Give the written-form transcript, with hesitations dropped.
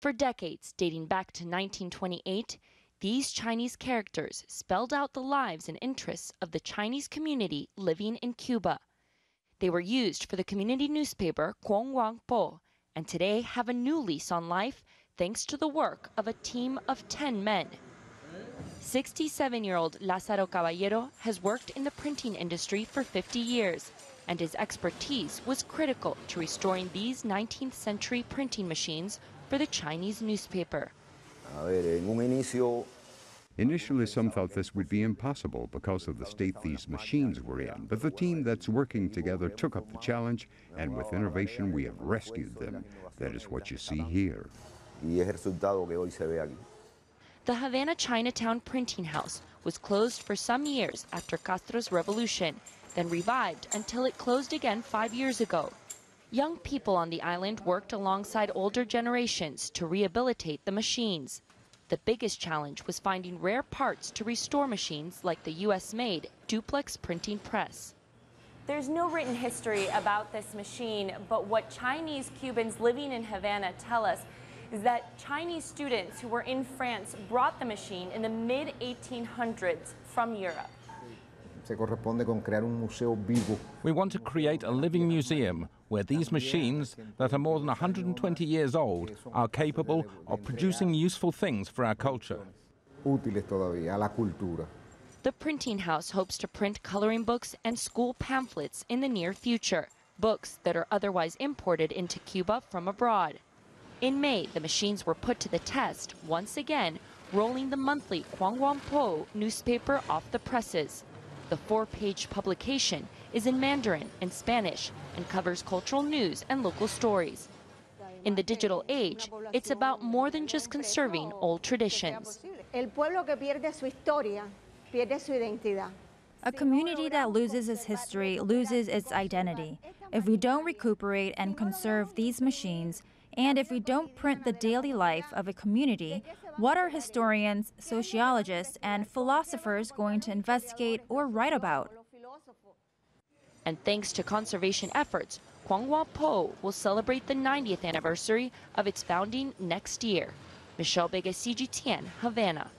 For decades, dating back to 1928, these Chinese characters spelled out the lives and interests of the Chinese community living in Cuba. They were used for the community newspaper Po, and today have a new lease on life thanks to the work of a team of 10 men. 67-year-old Lázaro Caballero has worked in the printing industry for 50 years, and his expertise was critical to restoring these 19th century printing machines for the Chinese newspaper. Initially, some thought this would be impossible because of the state these machines were in, but the team that's working together took up the challenge, and with innovation, we have rescued them. That is what you see here. The Havana Chinatown printing house was closed for some years after Castro's revolution, then revived until it closed again 5 years ago. Young people on the island worked alongside older generations to rehabilitate the machines. The biggest challenge was finding rare parts to restore machines like the U.S.-made duplex printing press. There's no written history about this machine, but what Chinese Cubans living in Havana tell us is that Chinese students who were in France brought the machine in the mid-1800s from Europe. We want to create a living museum where these machines that are more than 120 years old are capable of producing useful things for our culture. The printing house hopes to print coloring books and school pamphlets in the near future, books that are otherwise imported into Cuba from abroad. In May, the machines were put to the test, once again, rolling the monthly Po newspaper off the presses. The 4-page publication is in Mandarin and Spanish and covers cultural news and local stories. In the digital age, it's about more than just conserving old traditions. A community that loses its history loses its identity. If we don't recuperate and conserve these machines, and if we don't print the daily life of a community, what are historians, sociologists, and philosophers going to investigate or write about? And thanks to conservation efforts, Po will celebrate the 90th anniversary of its founding next year. Michelle Vega, CGTN, Havana.